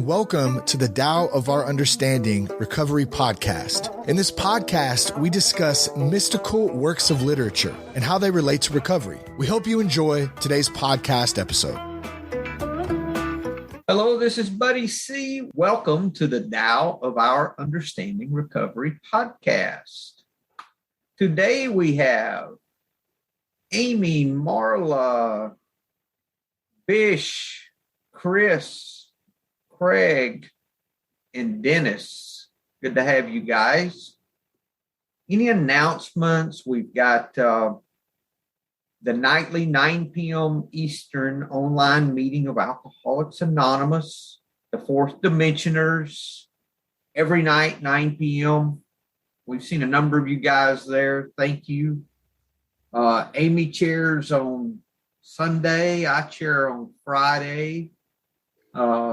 and welcome to the Tao of Our Understanding Recovery Podcast. In this podcast, we discuss mystical works of literature and how they relate to recovery. We hope you enjoy today's podcast episode. Hello, this is Buddy C. Welcome to the Tao of Our Understanding Recovery Podcast. Today we have Amy, Marla, Bish, Chris, Craig, and Dennis. Good to have you guys. Any announcements? We've got the nightly 9 p.m. Eastern online meeting of Alcoholics Anonymous, the Fourth Dimensioners, every night, 9 p.m. We've seen a number of you guys there. Thank you. Amy chairs on Sunday. I chair on Friday.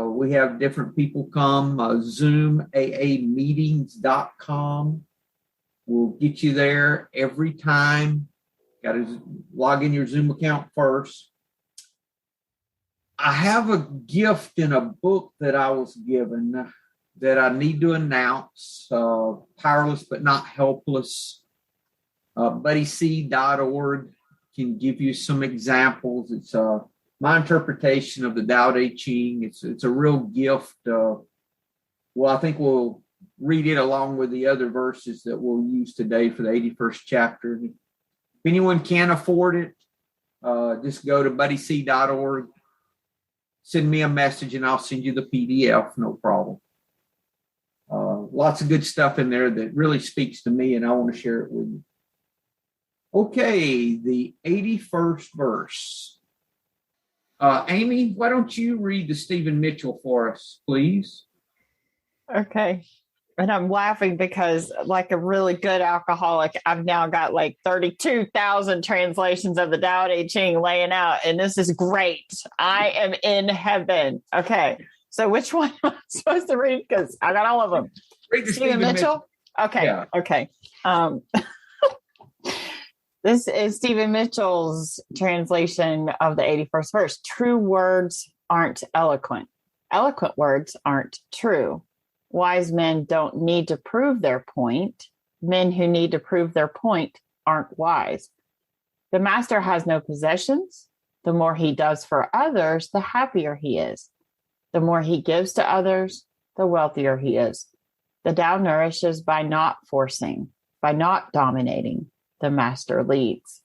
We have different people come. ZoomAAmeetings.com will get you there every time. Got to log in your Zoom account first. I have a gift in a book that I was given that I need to announce. Powerless but Not Helpless. BuddyC.org can give you some examples. It's my interpretation of the Tao Te Ching. It's a real gift. I think we'll read it along with the other verses that we'll use today for the 81st chapter. If anyone can afford it, just go to BuddyC.org, send me a message, and I'll send you the PDF, no problem. Lots of good stuff in there that really speaks to me, and I want to share it with you. Okay, the 81st verse. Amy, why don't you read the Stephen Mitchell for us, please? Okay. And I'm laughing because, like a really good alcoholic, I've now got like 32,000 translations of the Tao Te Ching laying out, and this is great. I am in heaven. Okay. So which one am I supposed to read? Because I got all of them. Read the Stephen Mitchell. Okay. Yeah. Okay. This is Stephen Mitchell's translation of the 81st verse. True words aren't eloquent. Eloquent words aren't true. Wise men don't need to prove their point. Men who need to prove their point aren't wise. The master has no possessions. The more he does for others, the happier he is. The more he gives to others, the wealthier he is. The Tao nourishes by not forcing, by not dominating. The master leads.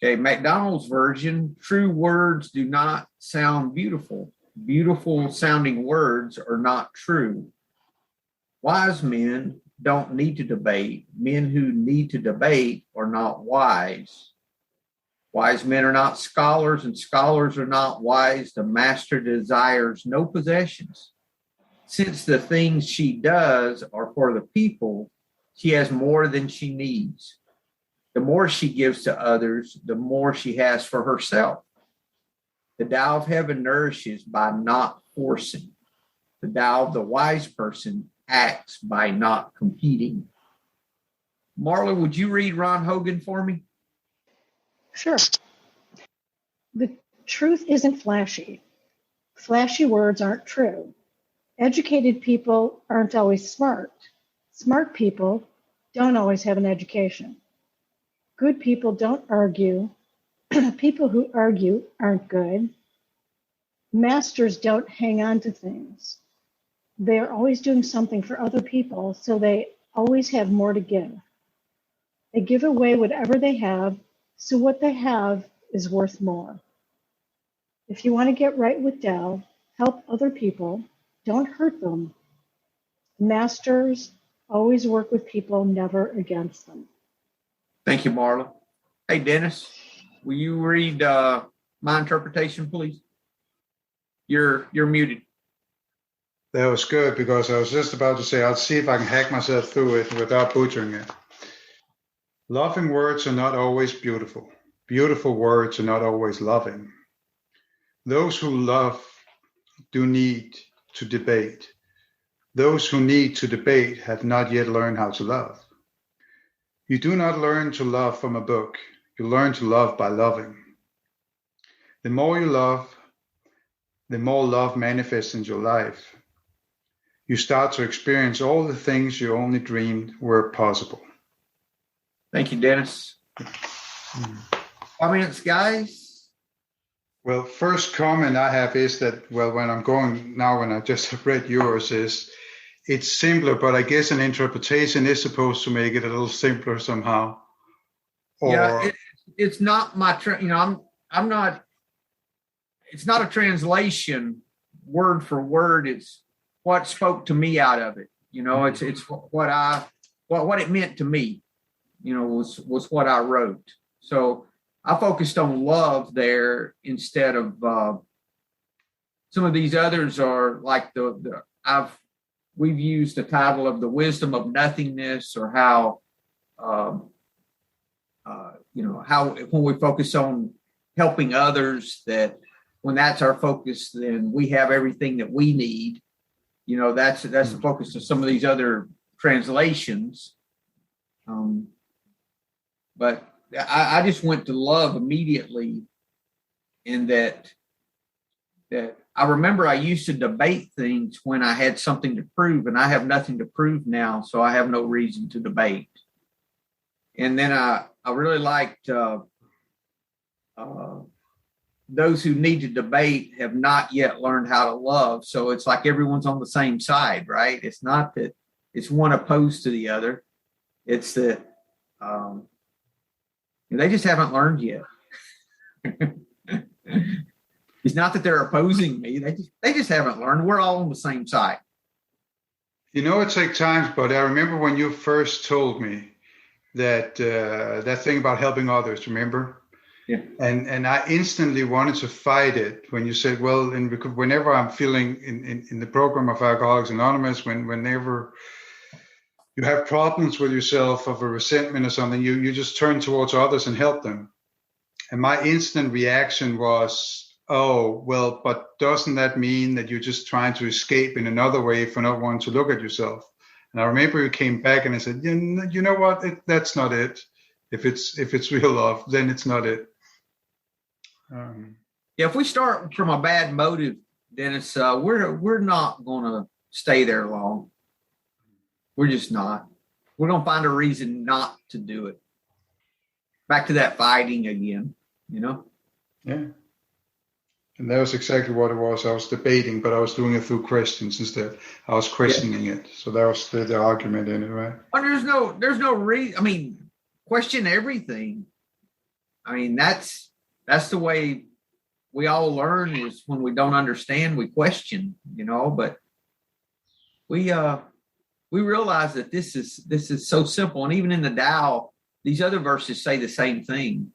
Okay, McDonald's version, true words do not sound beautiful. Beautiful sounding words are not true. Wise men don't need to debate. Men who need to debate are not wise. Wise men are not scholars, and scholars are not wise. The master desires no possessions. Since the things she does are for the people, she has more than she needs. The more she gives to others, the more she has for herself. The Tao of heaven nourishes by not forcing. The Tao of the wise person acts by not competing. Marla, would you read Ron Hogan for me? Sure. The truth isn't flashy. Flashy words aren't true. Educated people aren't always smart. Smart people don't always have an education. Good people don't argue. People who argue aren't good. Masters don't hang on to things. They're always doing something for other people, so they always have more to give. They give away whatever they have, so what they have is worth more. If you want to get right with Tao, help other people, don't hurt them. Masters always work with people, never against them. Thank you, Marla. Hey, Dennis, will you read my interpretation, please? You're muted. That was good, because I was just about to say, I'll see if I can hack myself through it without butchering it. Loving words are not always beautiful. Beautiful words are not always loving. Those who love do need to debate. Those who need to debate have not yet learned how to love. You do not learn to love from a book. You learn to love by loving. The more you love, the more love manifests in your life. You start to experience all the things you only dreamed were possible. Thank you, Dennis. Comments, guys? Well, first comment I have is that, well, when I just have read yours, is it's simpler, but I guess an interpretation is supposed to make it a little simpler somehow. Or it's not my, I'm not, it's not a translation word for word. It's what spoke to me out of it. It's what it meant to me, was what I wrote. So I focused on love there instead of some of these others are like we've used the title of the wisdom of nothingness, or how how when we focus on helping others, that when that's our focus, then we have everything that we need. That's the focus of some of these other translations. But I just went to love immediately, in that I remember I used to debate things when I had something to prove, and I have nothing to prove now, so I have no reason to debate. And then I really liked those who need to debate have not yet learned how to love. So it's like everyone's on the same side, right? It's not that it's one opposed to the other. It's that they just haven't learned yet. It's not that they're opposing me. They just haven't learned. We're all on the same side. It takes time, but I remember when you first told me that thing about helping others, remember? Yeah. And I instantly wanted to fight it when you said, well, whenever I'm feeling in the program of Alcoholics Anonymous, whenever you have problems with yourself of a resentment or something, you just turn towards others and help them. And my instant reaction was, oh, well, but doesn't that mean that you're just trying to escape in another way for not wanting to look at yourself? And I remember you came back and I said, you know what? That's not it. If it's real love, then it's not it. If we start from a bad motive, Dennis, we're not going to stay there long. We're just not. We're going to find a reason not to do it. Back to that fighting again, Yeah. And that was exactly what it was. I was debating, but I was doing it through questions instead. I was questioning it. So that was the argument in it, right? Well, there's no reason. I mean, question everything. I mean, that's the way we all learn, is when we don't understand, we question, but we realize that this is so simple. And even in the Tao, these other verses say the same thing.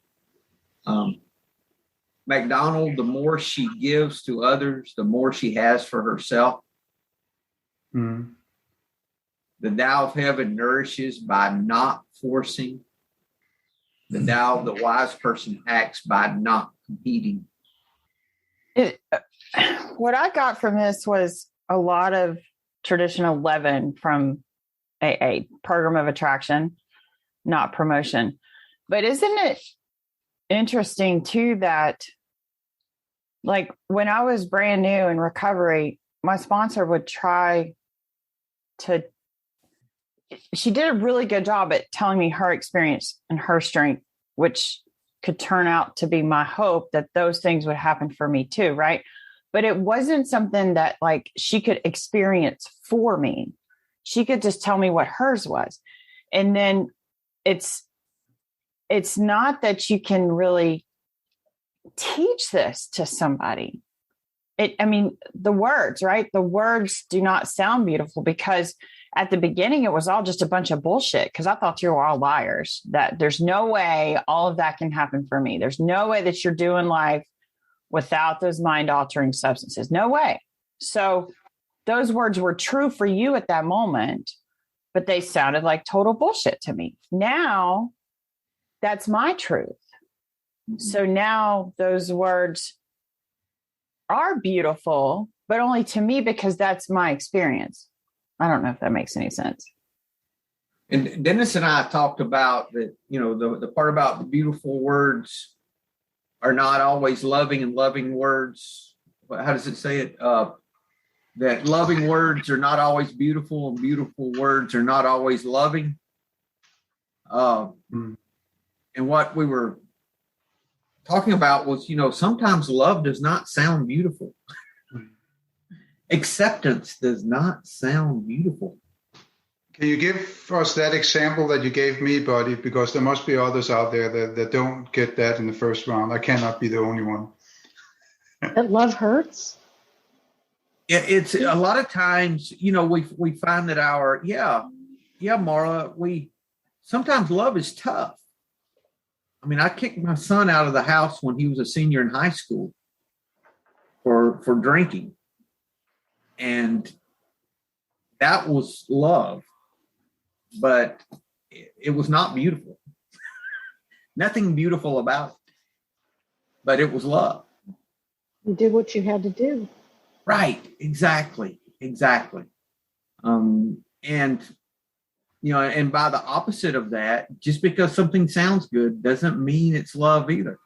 MacDonald, the more she gives to others, the more she has for herself. Mm. The Tao of heaven nourishes by not forcing. The Tao of the wise person acts by not competing. What I got from this was a lot of traditional leaven from AA, program of attraction, not promotion. But isn't it interesting too that, like, when I was brand new in recovery, my sponsor would she did a really good job at telling me her experience and her strength, which could turn out to be my hope that those things would happen for me too, right? But it wasn't something that like she could experience for me. She could just tell me what hers was. And then it's not that you can really teach this to somebody. The words, right? The words do not sound beautiful, because at the beginning, it was all just a bunch of bullshit, because I thought you were all liars, that there's no way all of that can happen for me. There's no way that you're doing life without those mind-altering substances. No way. So those words were true for you at that moment, but they sounded like total bullshit to me. Now, that's my truth. Mm-hmm. So now those words are beautiful, but only to me, because that's my experience. I don't know if that makes any sense. And Dennis and I talked about that, the part about the beautiful words are not always loving, and loving words how does it say it? That loving words are not always beautiful, and beautiful words are not always loving. And what we were talking about was, sometimes love does not sound beautiful. Acceptance does not sound beautiful. Can you give us that example that you gave me, buddy? Because there must be others out there that don't get that in the first round. I cannot be the only one. That love hurts? It's a lot of times, we find that Marla, sometimes love is tough. I mean, I kicked my son out of the house when he was a senior in high school for drinking. And that was love, but it was not beautiful. Nothing beautiful about it, but it was love. You did what you had to do. Right. Exactly. And, and by the opposite of that, just because something sounds good doesn't mean it's love either.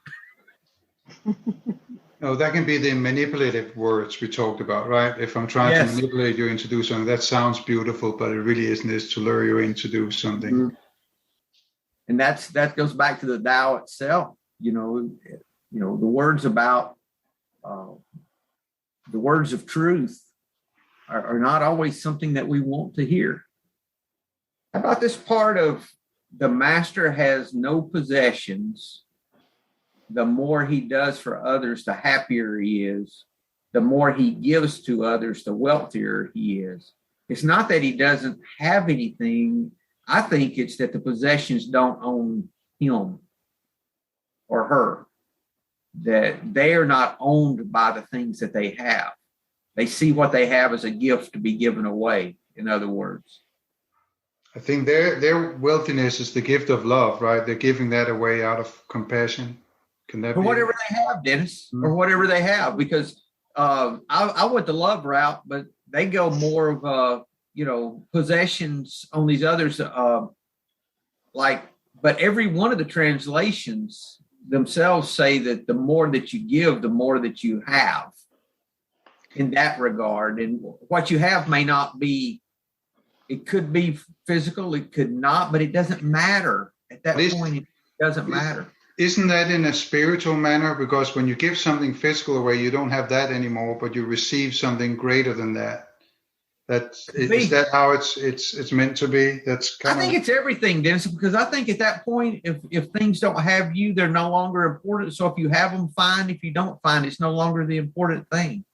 No, that can be the manipulative words we talked about, right? If I'm trying to manipulate you into do something, that sounds beautiful, but it really isn't. It's to lure you in to do something. Mm-hmm. And that goes back to the Tao itself. The words about the words of truth are not always something that we want to hear. How about this part of the master has no possessions? The more he does for others, the happier he is. The more he gives to others, the wealthier he is. It's not that he doesn't have anything. I think it's that the possessions don't own him or her, that they are not owned by the things that they have. They see what they have as a gift to be given away, in other words. I think their wealthiness is the gift of love, right? They're giving that away out of compassion. Can that or be? Whatever they have, Dennis, or whatever they have, because I went the love route, but they go more of possessions on these others. But every one of the translations themselves say that the more that you give, the more that you have in that regard. And what you have may not be, it could be physical, it could not, but it doesn't matter. At that point, it doesn't matter. Isn't that in a spiritual manner? Because when you give something physical away, you don't have that anymore, but you receive something greater than that. Is that how it's meant to be? I think it's everything, Dennis, because I think at that point, if things don't have you, they're no longer important. So if you have them, fine. If you don't, fine. It's no longer the important thing.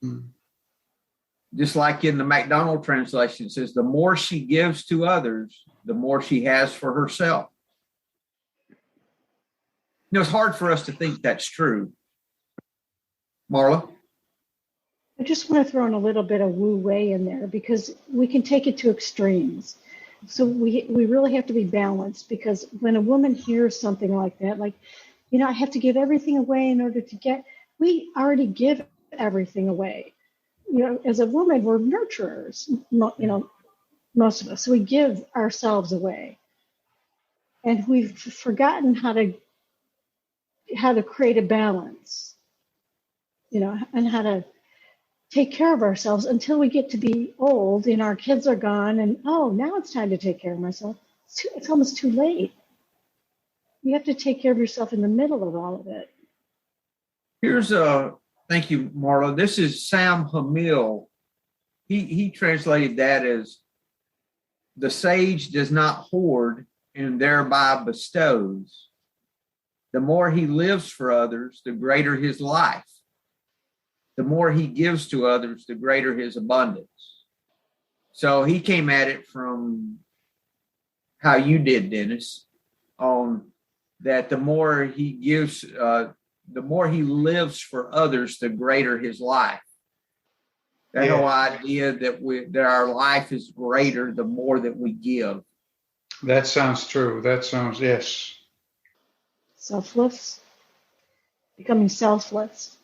Just like in the MacDonald translation, it says, the more she gives to others, the more she has for herself. It's hard for us to think that's true. Marla? I just want to throw in a little bit of Wu Wei in there because we can take it to extremes. So we really have to be balanced, because when a woman hears something like that, like, I have to give everything away in order to get, we already give everything away. As a woman, we're nurturers, most of us. So we give ourselves away. And we've forgotten how to create a balance, and how to take care of ourselves until we get to be old and our kids are gone and, now it's time to take care of myself. It's almost too late. You have to take care of yourself in the middle of all of it. Thank you, Marla. This is Sam Hamill. He translated that as, the sage does not hoard and thereby bestows. The more he lives for others, the greater his life. The more he gives to others, the greater his abundance. So he came at it from how you did, Dennis, on that the more he gives, the more he lives for others, the greater his life. That whole idea that our life is greater the more that we give. That sounds true. Yes. Selfless, becoming selfless.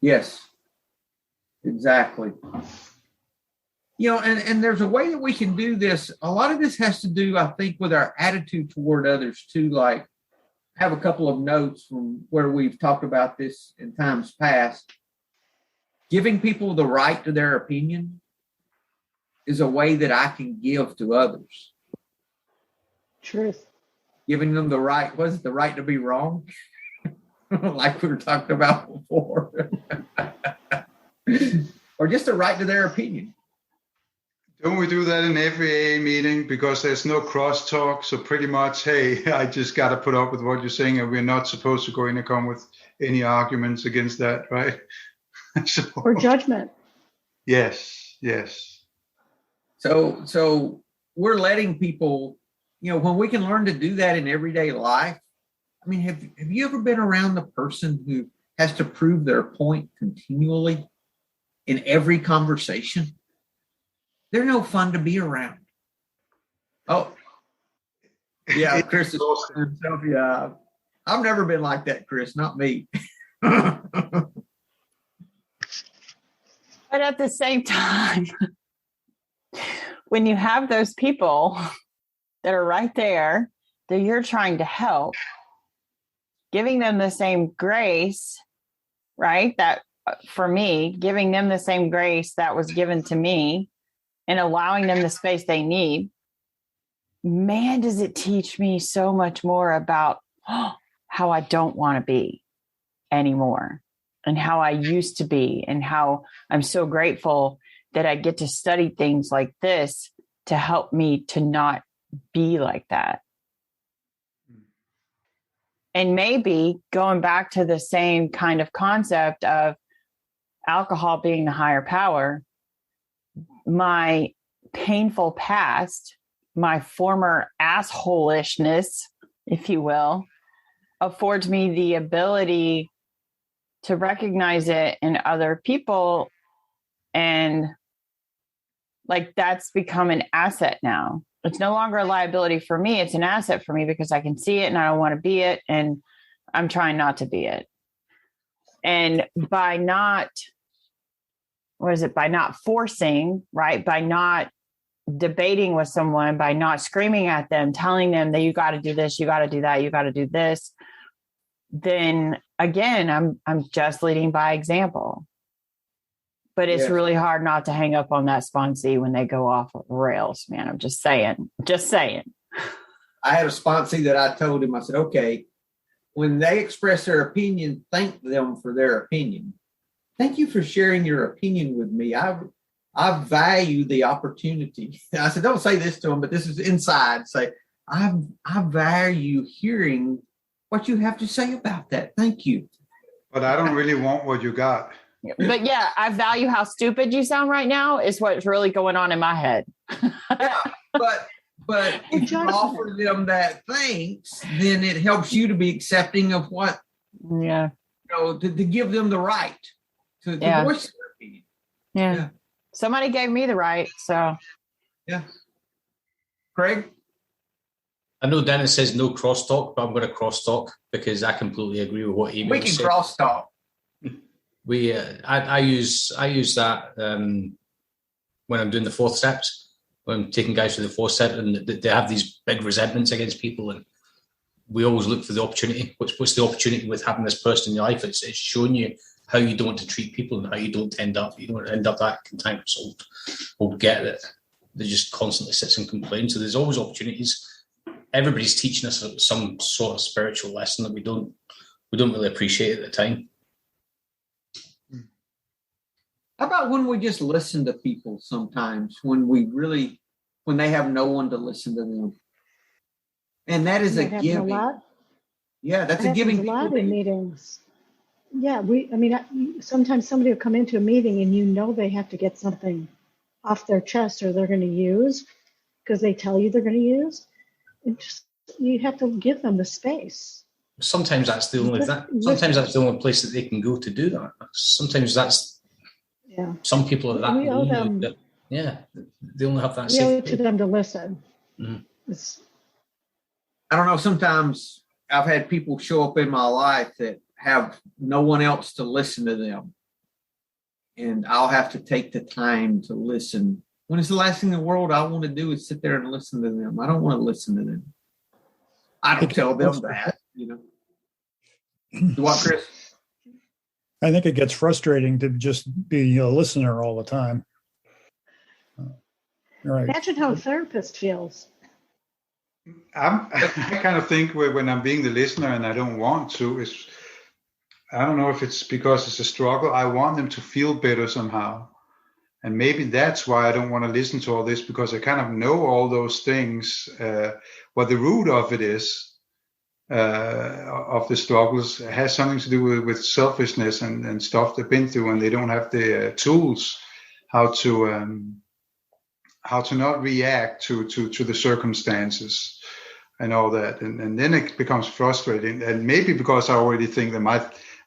Yes, exactly. And there's a way that we can do this. A lot of this has to do, I think, with our attitude toward others too. Like, I have a couple of notes from where we've talked about this in times past. Giving people the right to their opinion is a way that I can give to others. Truth. Giving them the right, was it the right to be wrong? Like we were talking about before. Or just the right to their opinion. Don't we do that in every AA meeting? Because there's no crosstalk. So pretty much, hey, I just got to put up with what you're saying, and we're not supposed to go in and come with any arguments against that, right? So, Or judgment. Yes. So we're letting people, when we can learn to do that in everyday life. I mean, have you ever been around the person who has to prove their point continually in every conversation? They're no fun to be around. Oh, yeah, Chris is himself. Yeah, I've never been like that, Chris. Not me. But at the same time, when you have those people that are right there that you're trying to help, giving them the same grace, right? That for me, giving them the same grace that was given to me and allowing them the space they need, man, does it teach me so much more about how I don't want to be anymore and how I used to be, and how I'm so grateful that I get to study things like this to help me to not be like that. And maybe going back to the same kind of concept of alcohol being the higher power, my painful past, my former assholishness, if you will, affords me the ability to recognize it in other people. And like, that's become an asset now. It's no longer a liability for me. It's an asset for me because I can see it and I don't want to be it. And I'm trying not to be it. And by not forcing, right? By not debating with someone, by not screaming at them, telling them that you got to do this, you got to do that, you got to do this, then again, I'm just leading by example. But it's really hard not to hang up on that sponsee when they go off of rails, man. I'm just saying. I had a sponsee that I told him, I said, okay, when they express their opinion, thank them for their opinion. Thank you for sharing your opinion with me. I value the opportunity. I said, don't say this to them, but this is inside. Say, I value hearing what you have to say about that. Thank you. But I don't really want what you got. But yeah, I value how stupid you sound right now is what's really going on in my head. Yeah, but if you offer them that thanks, then it helps you to be accepting of what, to give them the right to voice their opinion. Yeah. Somebody gave me the right, so. Yeah. Craig? I know Dennis says no crosstalk, but I'm going to crosstalk because I completely agree with what Amy was saying. We can crosstalk. I use that when I'm doing the fourth steps, when I'm taking guys through the fourth step, and they have these big resentments against people, and we always look for the opportunity. What's the opportunity with having this person in your life? It's showing you how you don't want to treat people and how you don't end up that cantankerous old get that they just constantly sits and complains. So there's always opportunities. Everybody's teaching us some sort of spiritual lesson that we don't really appreciate at the time. How about when we just listen to people sometimes, when they have no one to listen to them? And that is a giving. Yeah, that's a giving. A lot in meetings. Yeah, sometimes somebody will come into a meeting and they have to get something off their chest or they're going to use because they tell you they're going to use. You have to give them the space. Sometimes that's the only Sometimes that's the only place that they can go to do that. Sometimes that's. Yeah. Some people are that. We owe them. They only have that. We owe it to them to listen. Mm-hmm. I don't know. Sometimes I've had people show up in my life that have no one else to listen to them, and I'll have to take the time to listen. When it's the last thing in the world I want to do is sit there and listen to them. I don't want to listen to them. I don't tell them that. You what, Chris? I think it gets frustrating to just be a listener all the time. Right. Imagine how a therapist feels. I kind of think when I'm being the listener and I don't want to, I don't know if it's because it's a struggle. I want them to feel better somehow. And maybe that's why I don't want to listen to all this, because I kind of know all those things. What the root of it is, of the struggles, has something to do with selfishness and stuff they've been through, and they don't have the tools how to not react to the circumstances and all that. And then it becomes frustrating. And maybe because I already think that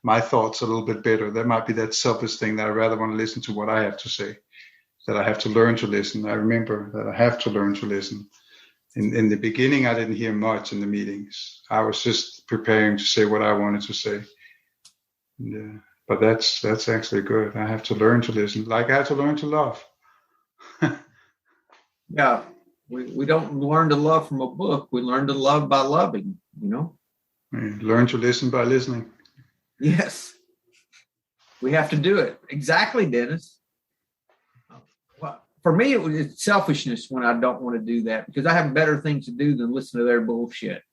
my thoughts are a little bit better, there might be that selfish thing that I rather want to listen to what I have to say, that I have to learn to listen. I remember that I have to learn to listen. In the beginning, I didn't hear much in the meetings. I was just preparing to say what I wanted to say. Yeah. But that's actually good. I have to learn to listen, like I have to learn to love. Yeah, we don't learn to love from a book. We learn to love by loving, you know? Learn to listen by listening. Yes. We have to do it. Exactly, Dennis. Well, for me, it's selfishness when I don't want to do that, because I have better things to do than listen to their bullshit.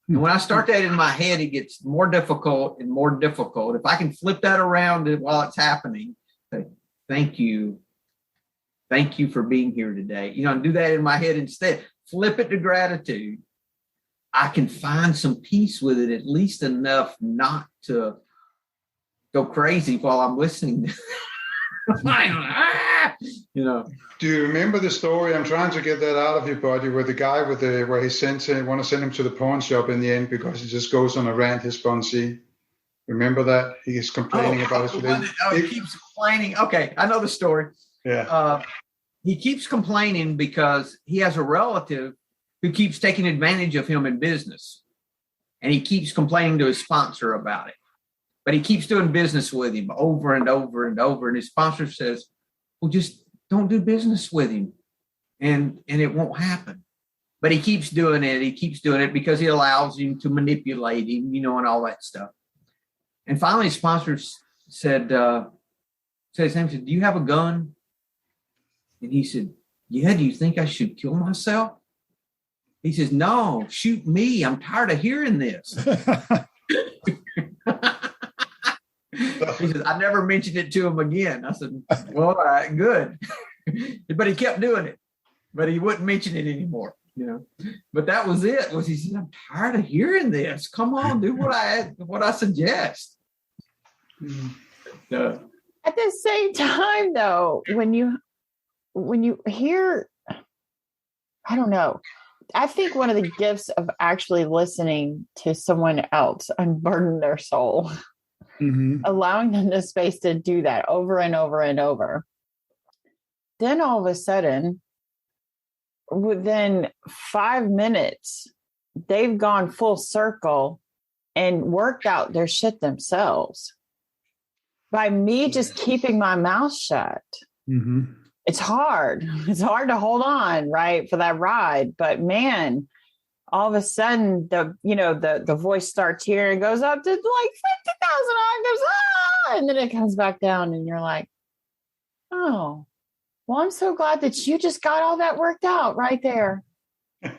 And when I start that in my head, it gets more difficult and more difficult. If I can flip that around while it's happening, say, thank you. Thank you for being here today. You know, and do that in my head instead. Flip it to gratitude. I can find some peace with it, at least enough not to go crazy while I'm listening. You know. Do you remember the story? I'm trying to get that out of your body, where the guy where he want to send him to the pawn shop in the end because he just goes on a rant, his sponsee. Remember that? He's complaining about his relationship. He keeps complaining. Okay, I know the story. Yeah. He keeps complaining because he has a relative who keeps taking advantage of him in business. And he keeps complaining to his sponsor about it. But he keeps doing business with him over and over and over. And his sponsor says, well, just don't do business with him. And it won't happen. But he keeps doing it. He keeps doing it because he allows him to manipulate him, you know, and all that stuff. And finally, his sponsor said, do you have a gun? And he said, yeah, do you think I should kill myself? He says, no, shoot me. I'm tired of hearing this. He says, I never mentioned it to him again. I said, well, all right, good. But he kept doing it. But he wouldn't mention it anymore, you know. But that was it. He said, I'm tired of hearing this. Come on, do what I suggest. At the same time, though, when you hear, I don't know, I think one of the gifts of actually listening to someone else unburden their soul, allowing them the space to do that over and over and over. Then all of a sudden, within 5 minutes, they've gone full circle and worked out their shit themselves. By me just keeping my mouth shut. Mm-hmm. It's hard. It's hard to hold on, right, for that ride. But man, all of a sudden, the voice starts here and goes up to like 50,000 octaves, and then it comes back down, and you're like, oh, well, I'm so glad that you just got all that worked out right there. Well,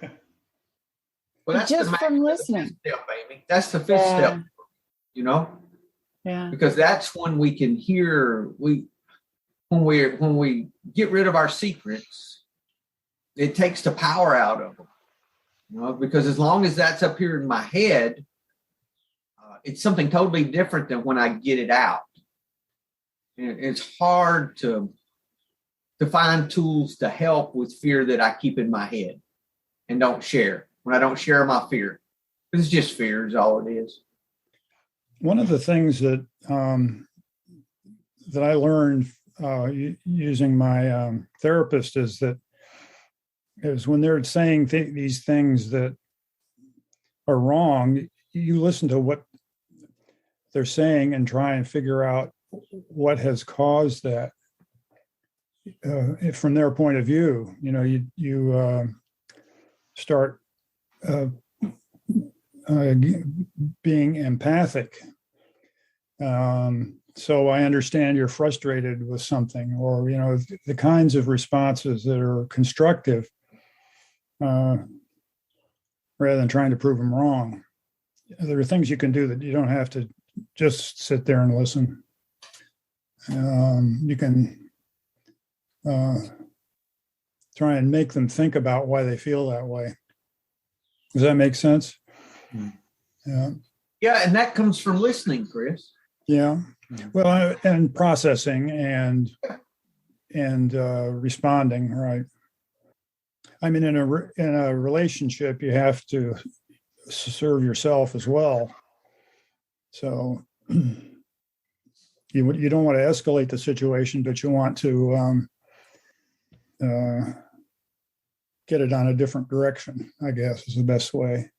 that's just from listening. Step, Amy. That's the fifth step, you know? Yeah. Because that's when we can hear, when we get rid of our secrets, it takes the power out of them. You know, because as long as that's up here in my head, it's something totally different than when I get it out. And it's hard to find tools to help with fear that I keep in my head and don't share. When I don't share my fear, it's just fear is all it is. One of the things that that I learned using my therapist is when they're saying these things that are wrong, you listen to what they're saying and try and figure out what has caused that from their point of view. You know, you start being empathic so I understand you're frustrated with something, or, the kinds of responses that are constructive, rather than trying to prove them wrong. There are things you can do that you don't have to just sit there and listen. You can try and make them think about why they feel that way. Does that make sense? Yeah. Yeah, and that comes from listening, Chris. Yeah. Well, and processing and responding, right? I mean, in a relationship, you have to serve yourself as well. So you don't want to escalate the situation, but you want to get it on a different direction, I guess, is the best way.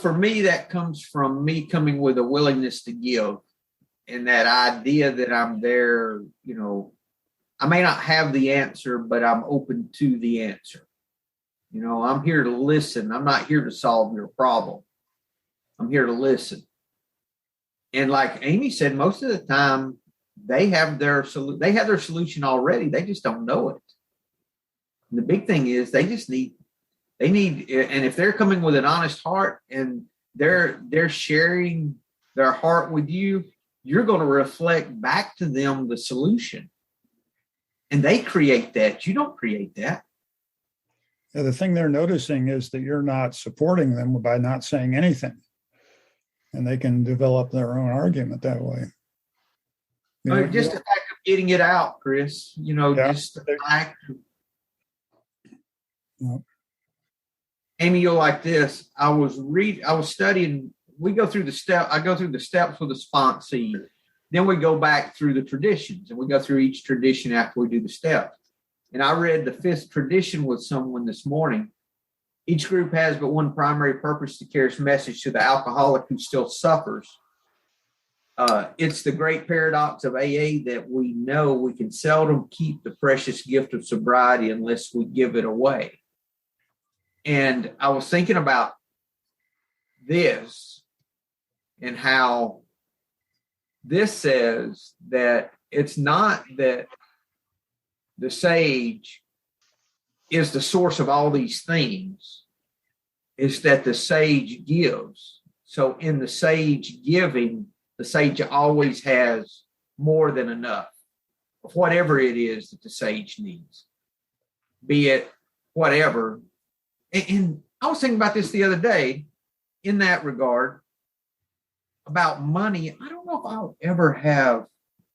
For me, that comes from me coming with a willingness to give, and that idea that I'm there, I may not have the answer, but I'm open to the answer. I'm here to listen. I'm not here to solve your problem. I'm here to listen. And like Amy said, most of the time they have their solution already. They just don't know it. And the big thing is they need, and if they're coming with an honest heart and they're sharing their heart with you, you're going to reflect back to them the solution. And they create that. You don't create that. Yeah, the thing they're noticing is that you're not supporting them by not saying anything. And they can develop their own argument that way. Just the fact of getting it out, Chris, just the fact. Yeah. Amy, you'll like this. I was studying. I go through the steps with the sponsee. Then we go back through the traditions, and we go through each tradition after we do the steps. And I read the 5th tradition with someone this morning. Each group has but one primary purpose: to carry its message to the alcoholic who still suffers. It's the great paradox of AA that we know we can seldom keep the precious gift of sobriety unless we give it away. And I was thinking about this and how this says that it's not that the sage is the source of all these things. It's that the sage gives. So in the sage giving, the sage always has more than enough of whatever it is that the sage needs, be it whatever. And I was thinking about this the other day in that regard about money. I don't know if I'll ever have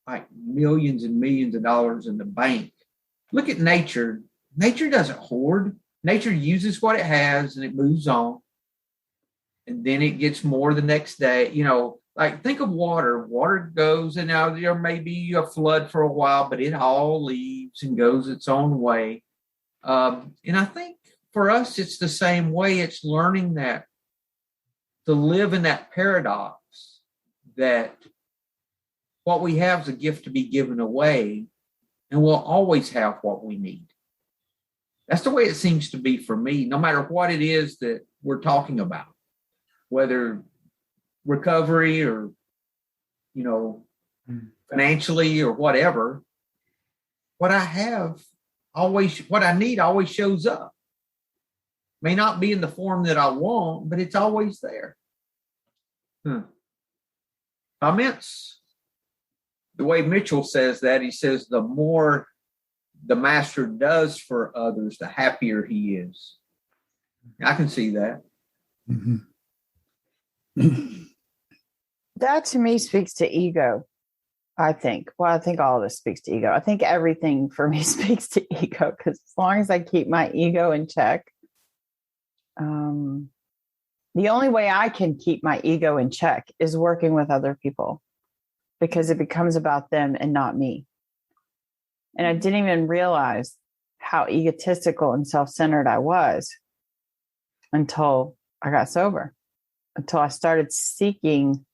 like millions and millions of dollars in the bank. Look at nature. Nature doesn't hoard. Nature uses what it has and it moves on. And then it gets more the next day. Like think of water. Water goes, and now there may be a flood for a while, but it all leaves and goes its own way. And I think for us, it's the same way. It's learning that to live in that paradox that what we have is a gift to be given away, and we'll always have what we need. That's the way it seems to be for me, no matter what it is that we're talking about, whether recovery or, financially or whatever. What I need always shows up. May not be in the form that I want, but it's always there. Comments? The way Mitchell says that, he says the more the master does for others, the happier he is. I can see that. Mm-hmm. That to me speaks to ego, I think. Well, I think all of this speaks to ego. I think everything for me speaks to ego, because as long as I keep my ego in check, the only way I can keep my ego in check is working with other people, because it becomes about them and not me. And I didn't even realize how egotistical and self-centered I was until I got sober, until I started seeking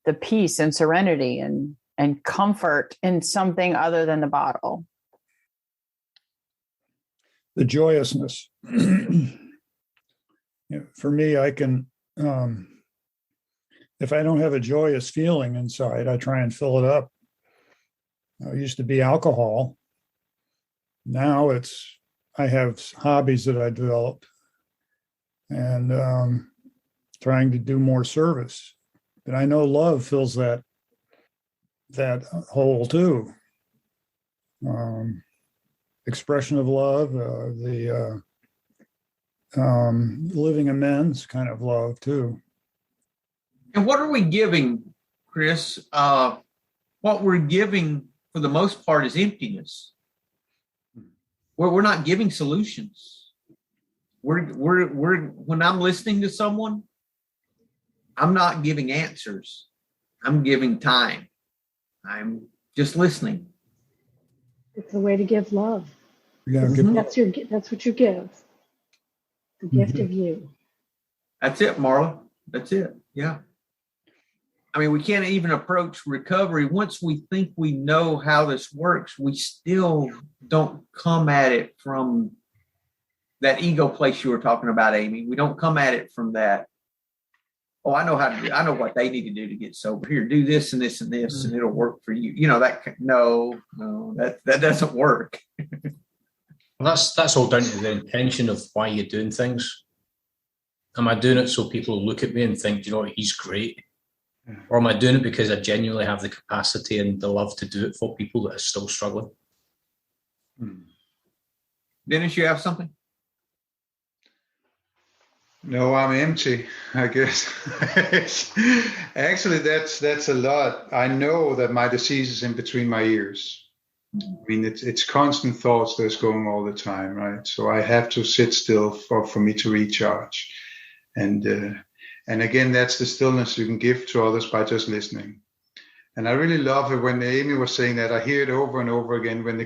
the peace and serenity and comfort in something other than the bottle. The joyousness. For me, I can if I don't have a joyous feeling inside, I try and fill it up. It used to be alcohol. Now I have hobbies that I developed, and trying to do more service. But I know love fills that hole too. Expression of love, the living amends kind of love too. And what are we giving, Chris? What we're giving for the most part is emptiness. We're not giving solutions. We're when I'm listening to someone, I'm not giving answers. I'm giving time. I'm just listening. It's a way to give love. Yeah, That's what you give. The gift of you. That's it, Marla. That's it. Yeah. I mean, we can't even approach recovery. Once we think we know how this works, we still don't come at it from that ego place you were talking about, Amy. We don't come at it from that. Oh, I know how to do. I know what they need to do to get sober. Here, do this and this and this, and it'll work for you. You know that? No, that doesn't work. Well, that's all down to the intention of why you're doing things. Am I doing it so people look at me and think, you know what, he's great? Or am I doing it because I genuinely have the capacity and the love to do it for people that are still struggling? Dennis, you have something? No, I'm empty, I guess. Actually, that's a lot. I know that my disease is in between my ears. I mean, it's constant thoughts that's going all the time, right? So I have to sit still for me to recharge. And again, that's the stillness you can give to others by just listening. And I really love it when Amy was saying that. I hear it over and over again. When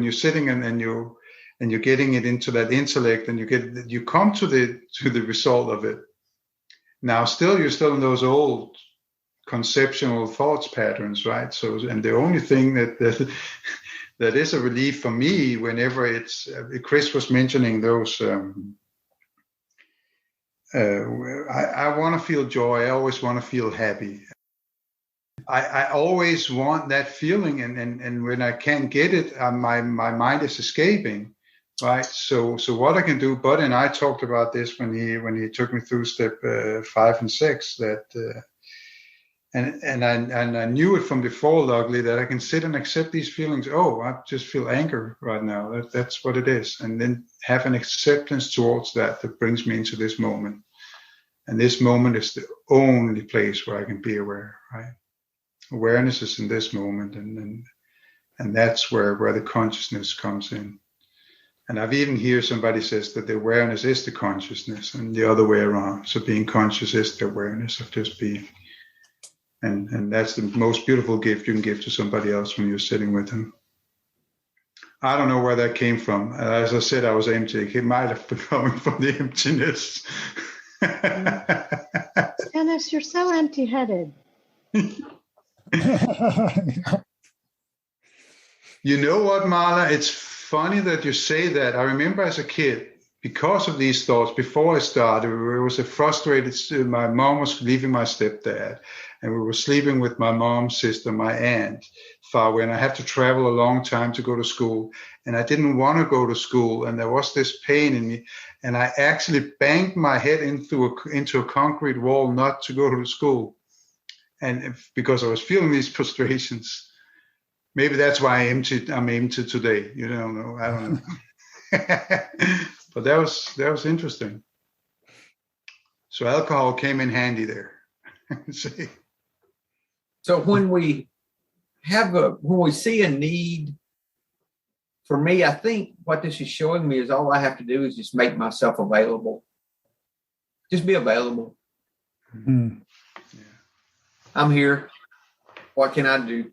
you're sitting and you're getting it into that intellect, and you come to the result of it. Now, you're still in those old conceptual thoughts patterns, right? So, and the only thing that is a relief for me whenever it's Chris was mentioning those. I want to feel joy. I always want to feel happy. I always want that feeling, and when I can't get it, my mind is escaping, right? So what I can do, Bud and I talked about this when he took me through step 5 and 6, that and I knew it from before, luckily, that I can sit and accept these feelings. Oh, I just feel anger right now. That's what it is, and then have an acceptance towards that brings me into this moment. And this moment is the only place where I can be aware, right? Awareness is in this moment, and that's where the consciousness comes in. And I've even heard somebody says that the awareness is the consciousness, and the other way around. So being conscious is the awareness of just being. And that's the most beautiful gift you can give to somebody else when you're sitting with them. I don't know where that came from. As I said, I was empty. It might have been coming from the emptiness. Dennis, you're so empty-headed. You know what, Marla? It's funny that you say that. I remember as a kid, because of these thoughts, before I started, it was a frustrated. My mom was leaving my stepdad, and we were sleeping with my mom's sister, my aunt, far away, and I had to travel a long time to go to school, and I didn't want to go to school, and there was this pain in me, and I actually banged my head into a concrete wall not to go to school, and because I was feeling these frustrations. Maybe that's why I'm empty today. You don't know. I don't know. But that was interesting. So alcohol came in handy there. See? So when we see a need, for me, I think what this is showing me is all I have to do is just make myself available. Just be available. Mm-hmm. Yeah. I'm here. What can I do?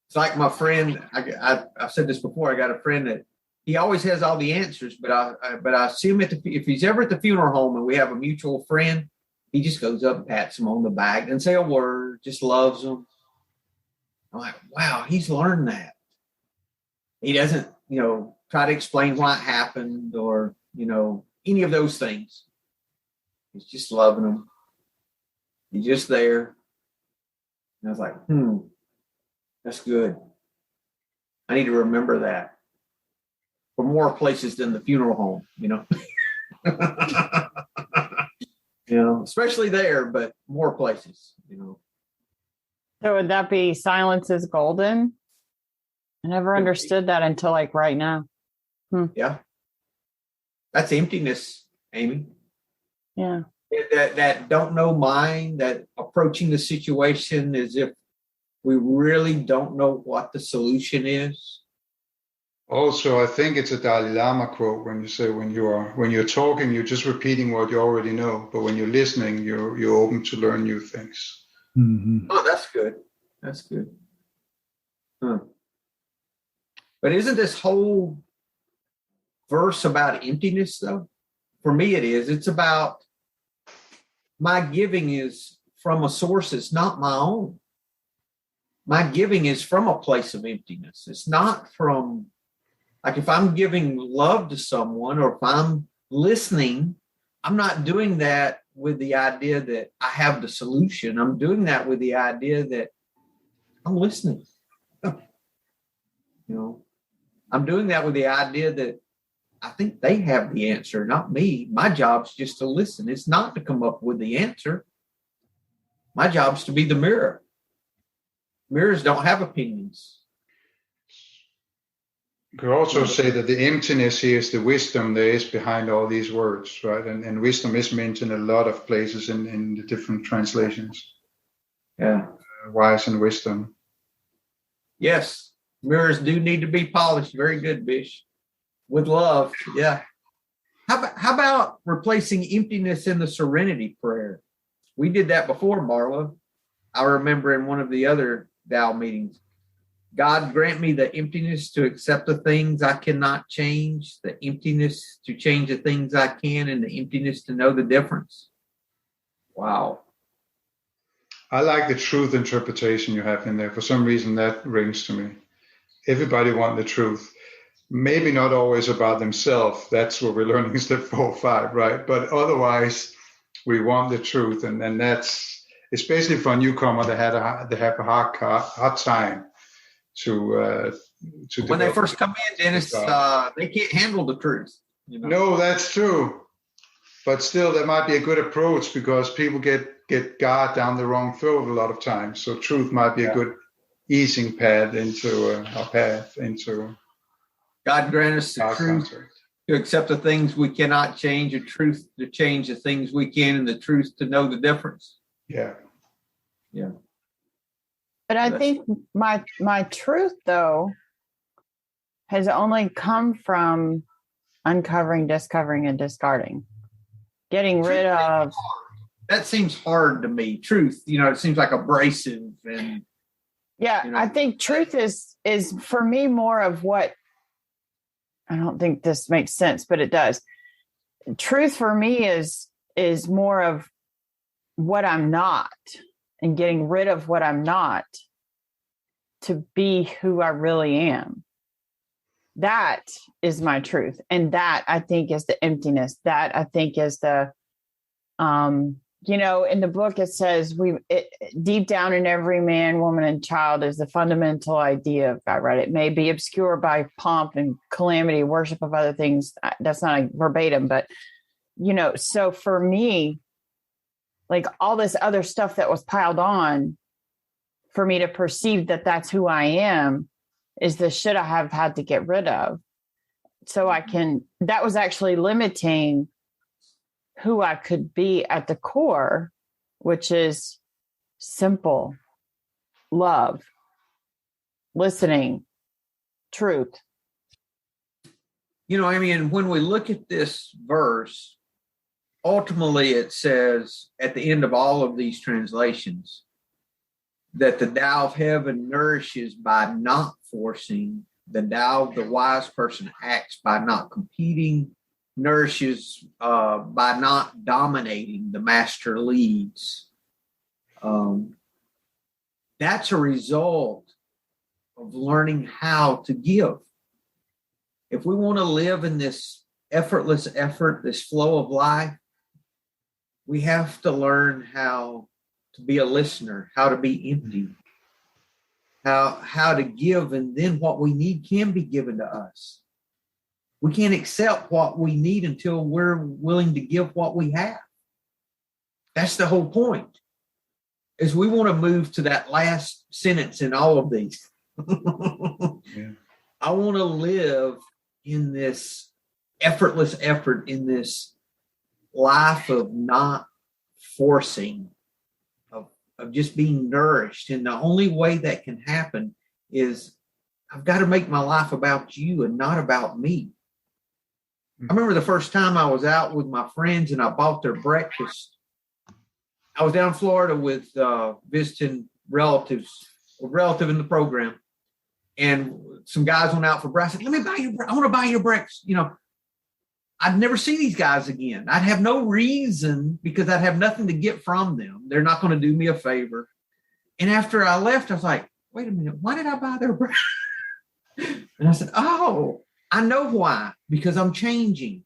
It's like my friend. I've said this before. I got a friend that he always has all the answers, but I see him if he's ever at the funeral home and we have a mutual friend, he just goes up and pats him on the back, doesn't say a word, just loves them. I'm like, wow, he's learned that. He doesn't, try to explain why it happened or, any of those things. He's just loving them. He's just there. And I was like, that's good. I need to remember that for more places than the funeral home, especially there, but more places, So would that be silence is golden? I never understood that until like right now. Yeah. That's emptiness, Amy. Yeah. That don't know mind, that approaching the situation as if we really don't know what the solution is. Also, I think it's a Dalai Lama quote when you say when you're talking, you're just repeating what you already know. But when you're listening, you're open to learn new things. Mm-hmm. Oh, that's good. That's good. But isn't this whole verse about emptiness, though? For me, it is. It's about my giving is from a source that's not my own. My giving is from a place of emptiness. It's not from, like, if I'm giving love to someone or if I'm listening, I'm not doing that with the idea that I have the solution. I'm doing that with the idea that I'm listening. I'm doing that with the idea that I think they have the answer, not me. My job's just to listen. It's not to come up with the answer. My job's to be the mirror. Mirrors don't have opinions. You could also say that the emptiness here is the wisdom there is behind all these words, right? And wisdom is mentioned a lot of places in the different translations. Yeah. Wise and wisdom. Yes. Mirrors do need to be polished. Very good, Bish. With love. Yeah. How about replacing emptiness in the serenity prayer? We did that before, Marla. I remember in one of the other Tao meetings. God grant me the emptiness to accept the things I cannot change, the emptiness to change the things I can, and the emptiness to know the difference. Wow. I like the truth interpretation you have in there. For some reason, that rings to me. Everybody wants the truth. Maybe not always about themselves. That's what we're learning in step 4 or 5, right? But otherwise, we want the truth. And that's, especially for a newcomer that have a hard time to when they first come in, Dennis, they can't handle the truth. No, that's true. But still, that might be a good approach because people get guard down the wrong throat a lot of times. So truth might be a good easing pad into a path into. God grant us the truth to accept the things we cannot change, the truth to change the things we can, and the truth to know the difference. Yeah. Yeah. But I think my truth, though, has only come from uncovering, discovering, and discarding. Getting rid of. That seems hard to me. Truth, it seems like abrasive. And yeah, I think truth is for me more of what, I don't think this makes sense, but it does. Truth for me is more of what I'm not and getting rid of what I'm not to be who I really am. That is my truth. And that I think is the emptiness. That I think is the, in the book, it says deep down in every man, woman, and child is the fundamental idea of God, right? It may be obscured by pomp and calamity, worship of other things. That's not a verbatim, but, so for me, like all this other stuff that was piled on for me to perceive that that's who I am is the shit I have had to get rid of. So that was actually limiting who I could be at the core, which is simple, love, listening, truth. And when we look at this verse, ultimately it says at the end of all of these translations that the Tao of heaven nourishes by not forcing, the Tao of the wise person acts by not competing, nourishes by not dominating, the master leads. That's a result of learning how to give. If we want to live in this effortless effort, this flow of life, we have to learn how to be a listener, how to be empty, how to give, and then what we need can be given to us. We can't accept what we need until we're willing to give what we have. That's the whole point. Is we want to move to that last sentence in all of these. Yeah. I want to live in this effortless effort, in this life of not forcing, of just being nourished. And the only way that can happen is I've got to make my life about you and not about me. I remember the first time I was out with my friends and I bought their breakfast. I was down in Florida with visiting relatives, a relative in the program, and some guys went out for breakfast. I said, let me buy you, I want to buy you breakfast. You know, I'd never see these guys again. I'd have no reason because I'd have nothing to get from them. They're not going to do me a favor. And after I left, I was like, wait a minute, why did I buy their breakfast? And I said, oh, I know why, because I'm changing.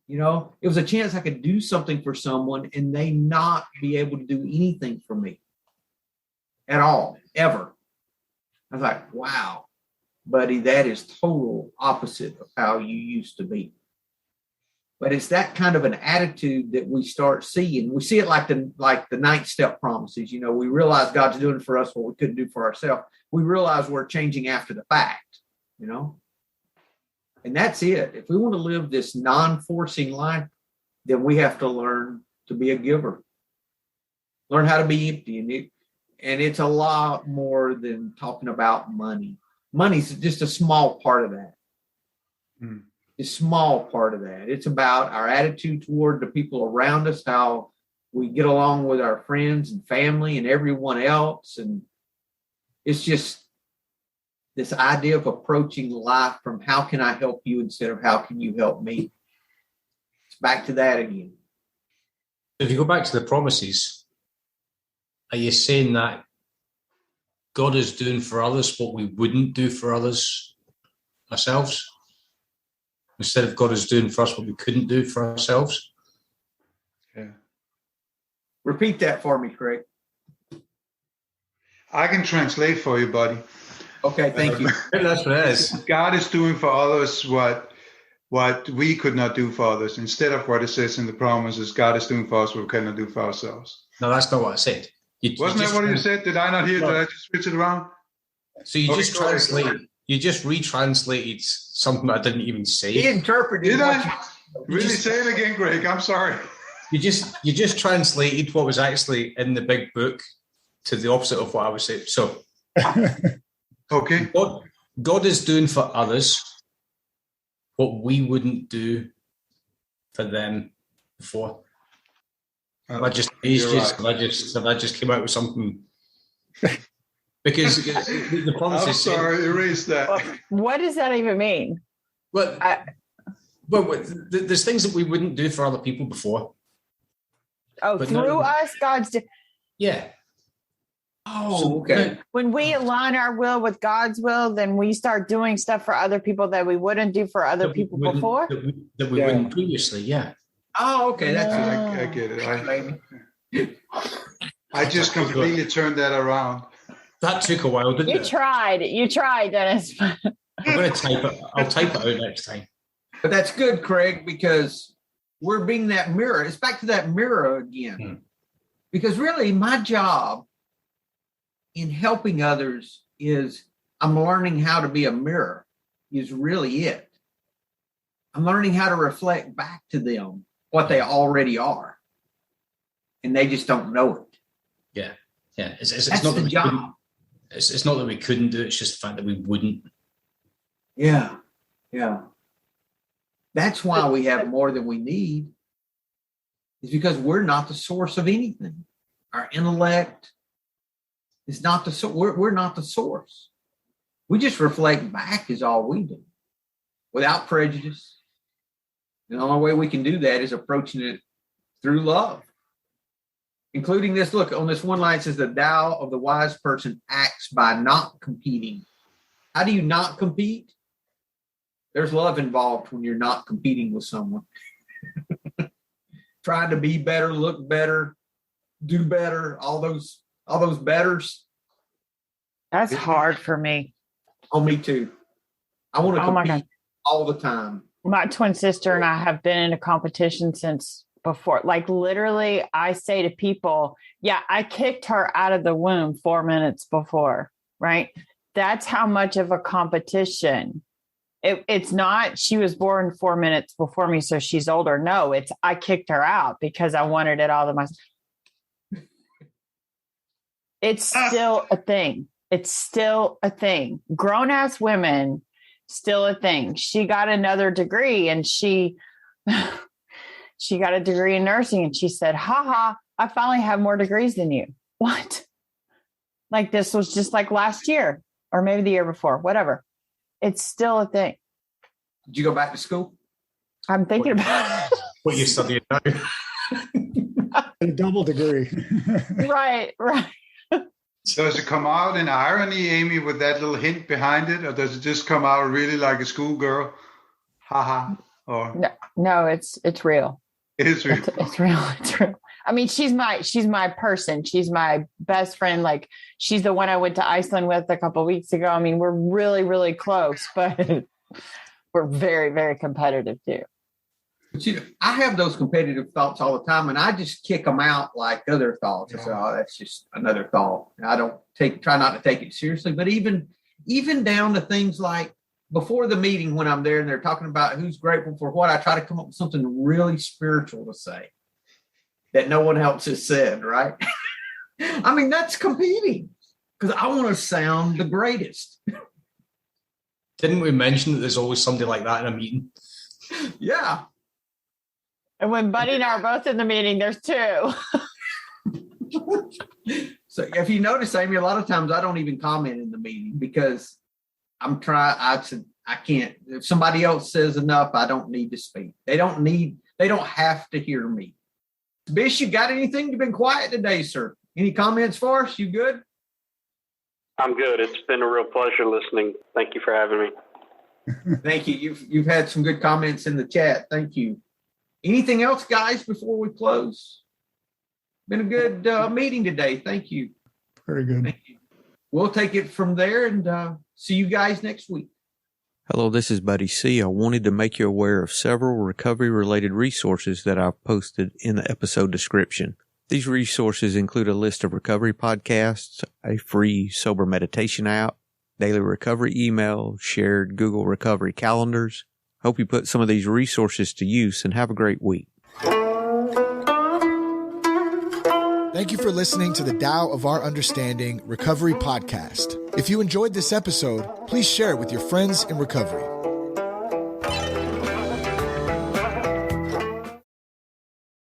You know, it was a chance I could do something for someone and they not be able to do anything for me at all, ever. I was like, wow, buddy, that is total opposite of how you used to be. But it's that kind of an attitude that we start seeing. We see it like the ninth step promises. You know, we realize God's doing for us what we couldn't do for ourselves. We realize we're changing after the fact, you know. And that's it. If we want to live this non-forcing life, then we have to learn to be a giver. Learn how to be empty. And it's a lot more than talking about money. Money's just a small part of that. A small part of that. It's about our attitude toward the people around us, how we get along with our friends and family and everyone else. And it's just this idea of approaching life from how can I help you instead of how can you help me? It's back to that again. If you go back to the promises, are you saying that God is doing for others what we wouldn't do for others ourselves? Instead of God is doing for us what we couldn't do for ourselves? Yeah. Repeat that for me, Craig. I can translate for you, buddy. Okay, thank you. Maybe that's what it is. God is doing for others what we could not do for others. Instead of what it says in the promises, God is doing for us what we cannot do for ourselves. No, that's not what I said. Wasn't that what you said? Did I not hear? No. Did I just switch it around? So you just translated. You just retranslated something I didn't even say. He interpreted. Did I? Really say it again, Greg? I'm sorry. You just translated what was actually in the big book to the opposite of what I was saying. So, okay. God is doing for others what we wouldn't do for them before. Have I just came out with something? Because the promise is. I'm sorry, erase that. What does that even mean? Well, there's things that we wouldn't do for other people before. Oh, But through us, God's. Yeah. Oh, okay. When we align our will with God's will, then we start doing stuff for other people that we wouldn't do for other people before. That we wouldn't previously, yeah. Oh, okay. That's it. I get it. I just completely turned that around. That took a while, didn't it? You tried, Dennis. I'm going to type it. I'll type it out next time. But that's good, Craig, because we're being that mirror. It's back to that mirror again. Because really, my job in helping others is I'm learning how to be a mirror is really it. I'm learning how to reflect back to them what they already are. And they just don't know it. Yeah. Yeah. It's That's not the that job. It's not that we couldn't do it. It's just the fact that we wouldn't. Yeah. Yeah. That's why we have more than we need. Is because we're not the source of anything. Our intellect is not the source. We're not the source. We just reflect back is all we do without prejudice. And the only way we can do that is approaching it through love. Including this, look, on this one line, it says the Tao of the wise person acts by not competing. How do you not compete? There's love involved when you're not competing with someone. Trying to be better, look better, do better, all those betters. That's hard for me. Oh, me too. I want to Oh my compete God. all the time. My twin sister and I have been in a competition since before. Like literally, I say to people, yeah, I kicked her out of the womb 4 minutes before, right? That's how much of a competition. It's not she was born 4 minutes before me, so she's older. No, it's I kicked her out because I wanted it all to myself. It's still a thing. It's still a thing. Grown ass women, still a thing. She got another degree and she got a degree in nursing and she said, haha, I finally have more degrees than you. What? Like this was just like last year or maybe the year before, whatever. It's still a thing. Did you go back to school? I'm thinking about it. What you studying now? A double degree. Right. Does it come out in irony, Amy, with that little hint behind it, or does it just come out really like a schoolgirl? Haha. Or No, it's real. it is real. It's real. It's real. I mean, she's my person. She's my best friend. Like she's the one I went to Iceland with a couple of weeks ago. I mean, we're really, really close, but we're very, very competitive too. But I have those competitive thoughts all the time, and I just kick them out like other thoughts. I say, "Oh, that's just another thought." And I don't try not to take it seriously. But even down to things like before the meeting when I'm there and they're talking about who's grateful for what, I try to come up with something really spiritual to say that no one else has said. Right? I mean, that's competing because I want to sound the greatest. Didn't we mention that there's always somebody like that in a meeting? Yeah. And when Buddy and I are both in the meeting, there's two. So if you notice, Amy, a lot of times I don't even comment in the meeting because I can't. If somebody else says enough, I don't need to speak. They don't have to hear me. Bish, you got anything? You've been quiet today, sir. Any comments for us? You good? I'm good. It's been a real pleasure listening. Thank you for having me. Thank you. You've had some good comments in the chat. Thank you. Anything else, guys, before we close? Been a good meeting today. Thank you. Very good. Thank you. We'll take it from there and see you guys next week. Hello, this is Buddy C. I wanted to make you aware of several recovery-related resources that I've posted in the episode description. These resources include a list of recovery podcasts, a free sober meditation app, daily recovery email, shared Google recovery calendars. Hope you put some of these resources to use and have a great week. Thank you for listening to the Tao of Our Understanding Recovery Podcast. If you enjoyed this episode, please share it with your friends in recovery.